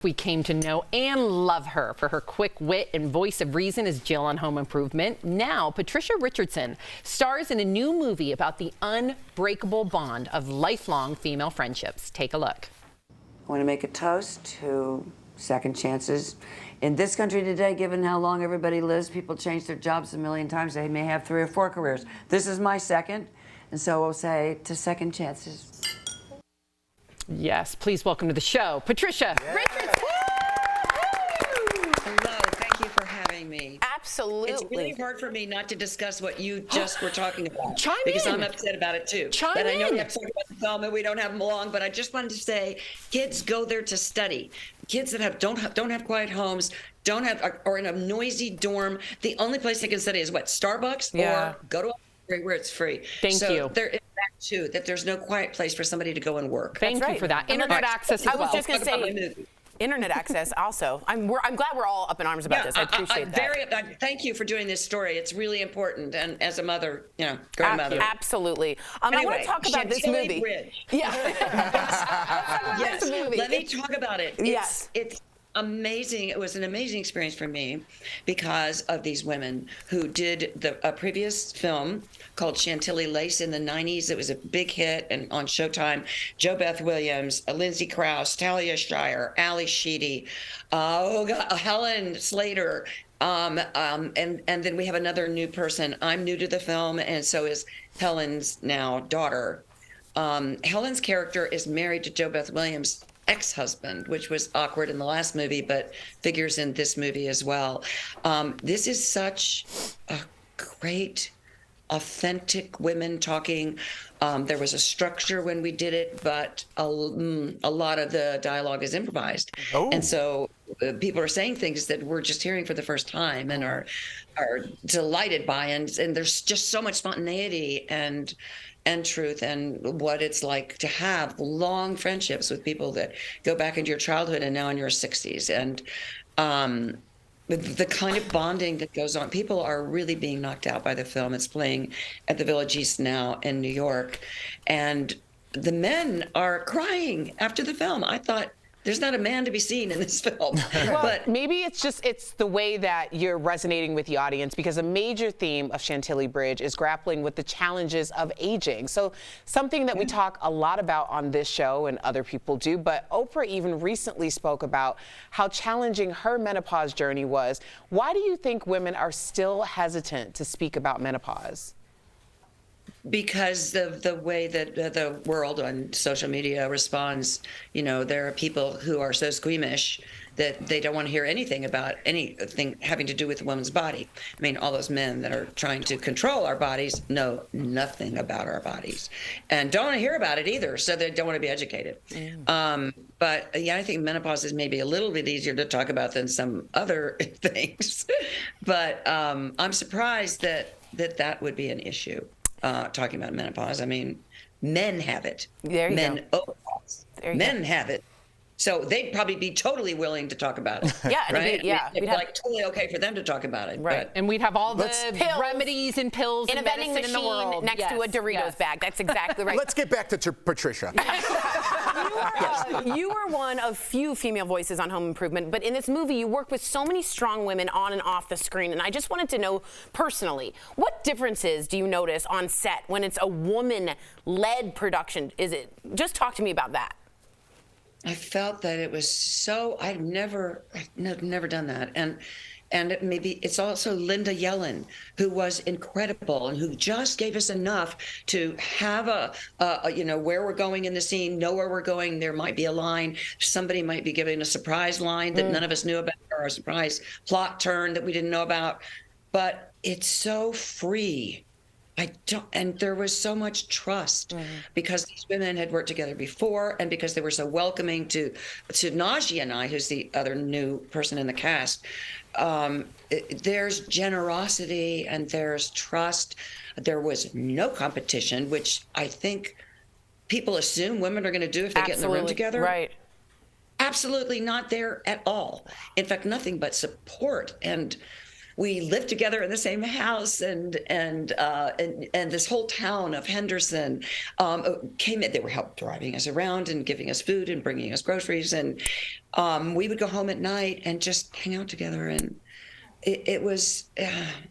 We came to know and love her for her quick wit and voice of reason as Jill on Home Improvement. Now, Patricia Richardson stars in a new movie about the unbreakable bond of lifelong female friendships. Take a look. I want to make a toast to second chances. In this country today, given how long everybody lives, people change their jobs a million times. They may have 3 or 4 careers. This is my second, and so we'll say to second chances. Yes, please welcome to the show, Patricia Richardson. Hello, thank you for having me. Absolutely. It's really hard for me not to discuss what you just were talking about. Chime because in. I'm upset about it too. Chime but I know in. we have to talk about the film and we don't have them long, but I just wanted to say kids go there to study. Kids that don't have quiet homes, or in a noisy dorm, the only place they can study is what? Starbucks? Yeah. Or go to a library where it's free. Thank you. There is that too, that there's no quiet place for somebody to go and work. Thank you for that. Internet access as well. I was just going to say, internet access also. I'm glad we're all up in arms about this. I appreciate that. Thank you for doing this story. It's really important. And as a mother, grandmother. Absolutely. I want to talk about this Chantilly movie. Bridge. Yeah. Yes. This movie. Let me talk about it. Yes. It's amazing. It was an amazing experience for me because of these women who did a previous film called Chantilly Lace in the 90s. It was a big hit and on Showtime. Jo Beth Williams, Lindsay Krause, Talia Shire, Ali Sheedy, Helen Slater. And then we have another new person. I'm new to the film, and so is Helen's now daughter. Helen's character is married to Jo Beth Williams' ex-husband, which was awkward in the last movie, but figures in this movie as well. This is such a great, authentic women talking. There was a structure when we did it, but a lot of the dialogue is improvised. Oh. And so people are saying things that we're just hearing for the first time and are delighted by, and there's just so much spontaneity and truth and what it's like to have long friendships with people that go back into your childhood and now in your 60s. And the kind of bonding that goes on. People are really being knocked out by the film. It's playing at the Village East now in New York. And the men are crying after the film. I thought, there's not a man to be seen in this film. Well, but maybe it's the way that you're resonating with the audience, because a major theme of Chantilly Bridge is grappling with the challenges of aging. So something that we talk a lot about on this show and other people do, but Oprah even recently spoke about how challenging her menopause journey was. Why do you think women are still hesitant to speak about menopause? Because of the way that the world on social media responds. There are people who are so squeamish that they don't want to hear anything about anything having to do with a woman's body. I mean, all those men that are trying to control our bodies know nothing about our bodies and don't want to hear about it either, so they don't want to be educated. But yeah, I think menopause is maybe a little bit easier to talk about than some other things. But I'm surprised that would be an issue. Talking about menopause. I mean, men have it. There you go. Men have it. So they'd probably be totally willing to talk about it. Yeah, right? It'd be like totally okay for them to talk about it. Right. But And we'd have all the pills remedies and pills in a vending medicine machine in the world. next to a Doritos bag. That's exactly right. Let's get back to Patricia. You were one of few female voices on Home Improvement, but in this movie you work with so many strong women on and off the screen, and I just wanted to know personally, what differences do you notice on set when it's a woman-led production? Just talk to me about that. I felt that it was so, I've never done that. And maybe it's also Linda Yellen, who was incredible and who just gave us enough to have where we're going in the scene, know where we're going. There might be a line, somebody might be giving a surprise line that none of us knew about, or a surprise plot turn that we didn't know about. But it's so free. And there was so much trust because these women had worked together before, and because they were so welcoming to Najee and I, who's the other new person in the cast. There's generosity and there's trust. There was no competition, which I think people assume women are going to do if they get in the room together. Right. Absolutely not there at all. In fact, nothing but support. And we lived together in the same house, and this whole town of Henderson came in. They were help driving us around and giving us food and bringing us groceries, and we would go home at night and just hang out together. And it was,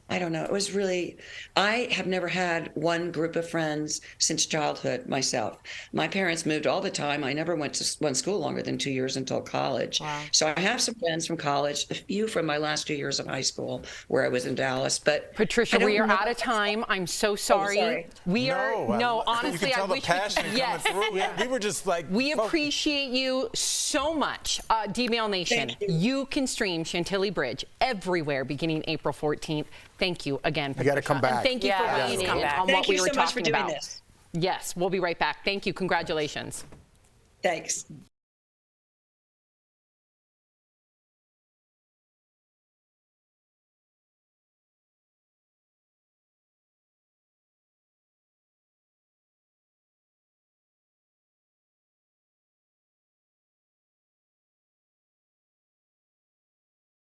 I don't know, it was really, I have never had one group of friends since childhood myself. My parents moved all the time. I never went to one school longer than 2 years until college. Wow. So I have some friends from college, a few from my last 2 years of high school where I was in Dallas. But Patricia, we are out of time. I'm so sorry. sorry. We are, no, honestly, you can tell I the wish passion we could, yes. coming through. We were just like, We appreciate you so much. D-Mail Nation, Thank you. you can stream Chantilly Bridge everywhere beginning April 14th. Thank you again, Patricia. You gotta come back. And thank you for Yes, weighing in come back. on Thank what you we were so much for talking doing about. this. Yes, we'll be right back. Thank you. Congratulations. Thanks.